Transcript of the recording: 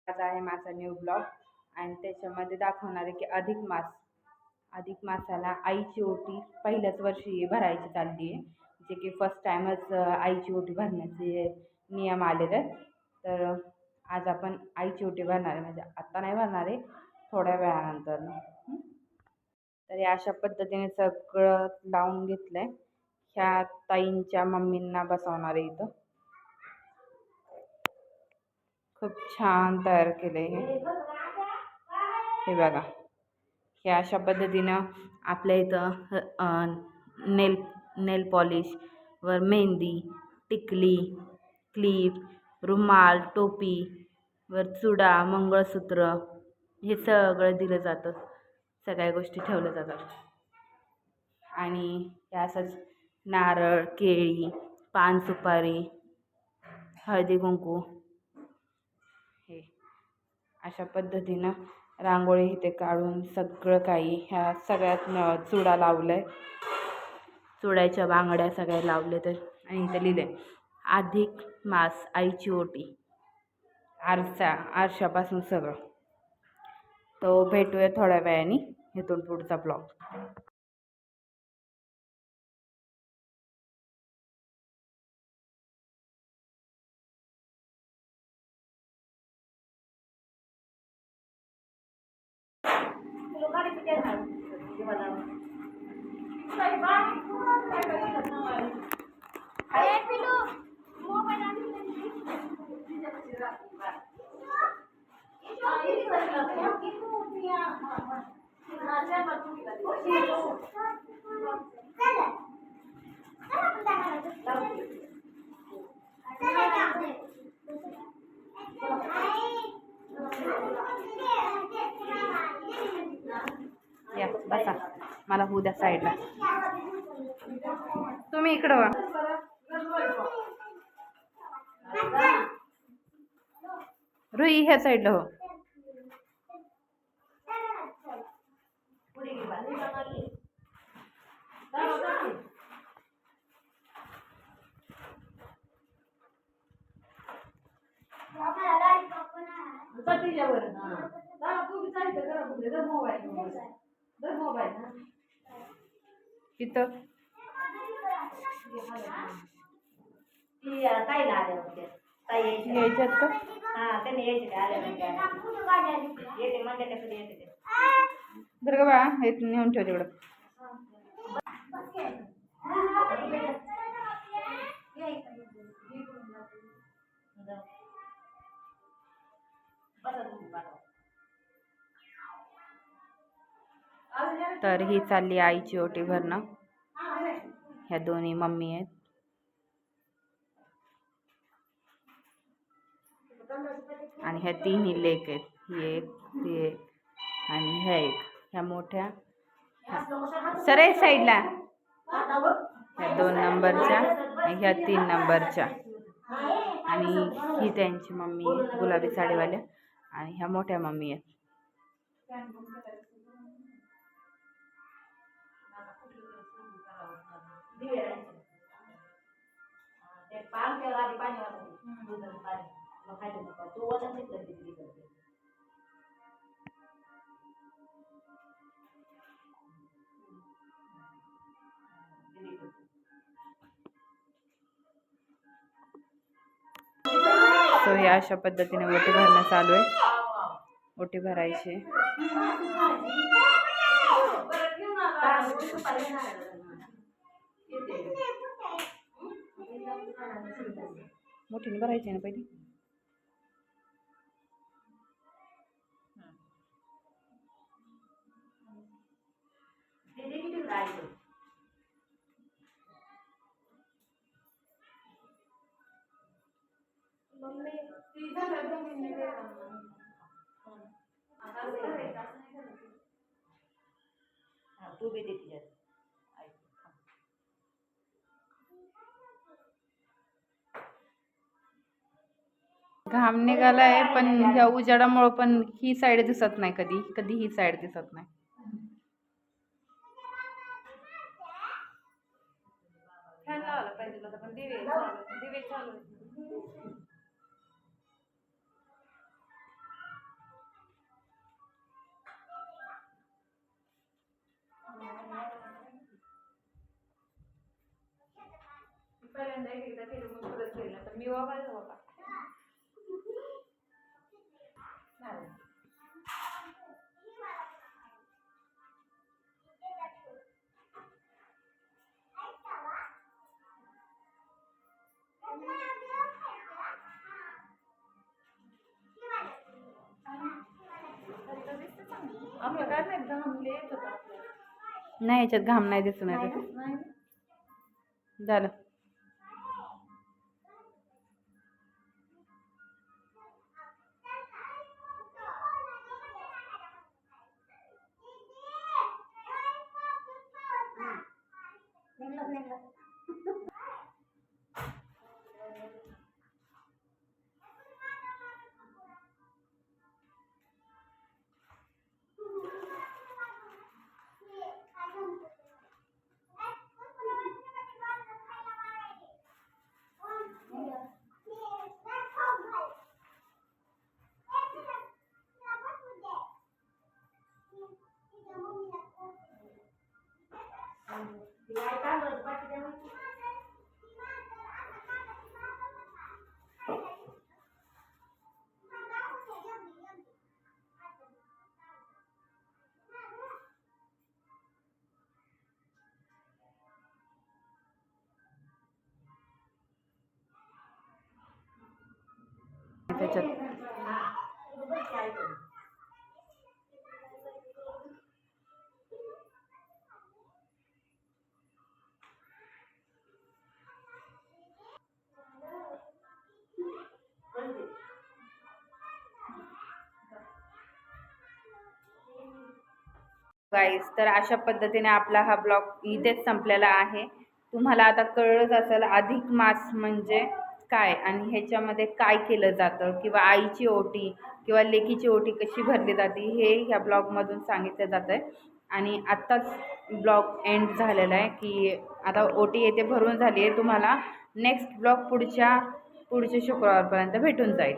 आज आहे माझा न्यू ब्लॉग आणि त्याच्यामध्ये दाखवणार आहे की अधिक मासाला आईची ओटी पहिल्याच वर्षी भरायची चालली आहे, जे की फर्स्ट टाईमच आईची ओटी भरण्याचे नियम आलेले आहेत. तर आज आपण आईची ओटी भरणार आहे, म्हणजे आत्ता नाही भरणार आहे, थोड्या वेळानंतर. तर या अशा पद्धतीने सगळं लावून घेतलंय. ह्या ताईंच्या मम्मींना बसवणार आहे इथं. खूप छान तयार केलंय हे बघा. हे अशा पद्धतीनं आपल्या इथं नेल नेल पॉलिश वर मेहंदी, टिकली, क्लिप, रुमाल, टोपी वर चुडा, मंगळसूत्र हे सगळं दिलं जातं. सगळ्या गोष्टी ठेवल्या जातात. आणि हे असंच नारळ, केळी, पान, सुपारी, हळदी कुंकू हे अशा पद्धतीनं रांगोळी इथे काढून सगळं काही ह्या सगळ्यात चुडा लावलाय, चुड्याच्या बांगड्या सगळ्या लावले. तर आणि इथे लिहिलंय अधिक मास आईची ओटी, आरशापासून सगळं. तो भेटूया थोड्या वेळाने इथून पुढचा ब्लॉग. या बसा, मला होऊ द्या साईडला. तुम्ही इकडं वा. रुई ह्या साईडला हो. इथं यायच्यात का? जर का बा हे नेऊन ठेव तिकडं. तर ही चालली आईची ओटी भरणं. ह्या दोन्ही मम्मी आहेत. आणि ह्या तिन्ही लेक आहेत. ही एक, ती एक आणि ह्या एक. ह्या मोठ्या सरे साईडला, ह्या 2 नंबरच्या आणि ह्या 3 नंबरच्या. आणि ही त्यांची मम्मी आहे गुलाबी साडीवाल्या. आणि ह्या मोठ्या मम्मी आहेत. सो हे अशा पद्धतीने ओटी भरणं चालू आहे. ओटी भरायची. मोठीने भरायची ना पहिली. तू भी देती घाम निघालाय, पण ह्या उजाडामुळे पण ही साईड दिसत नाही. कधी कधी ही साईड दिसत नाही. फॅन लावला पाहिजे पण दिवे चालू. पहिल्यांदा एकदा केलं मग परत केलं तर मी वागायला बाबा आपलं काय नाही घामले येत होता नाही याच्यात घाम नाही दिसून येत झालं त्याच्यात गाईज तर अशा पद्धतीने आपला हा ब्लॉग इथेच संपलेला आहे. तुम्हाला आता कळलंच असेल अधिक मास म्हणजे काय आणि ह्याच्यामध्ये काय केलं जातं किंवा आईची ओटी किंवा लेकीची ओटी कशी भरली जाते हे ह्या ब्लॉगमधून सांगितलं जातं आहे. आणि आत्ताच ब्लॉग एंड झालेला आहे की आता ओटी येथे भरून झाली आहे. तुम्हाला नेक्स्ट ब्लॉग पुढच्या शुक्रवारपर्यंत भेटून जाईल.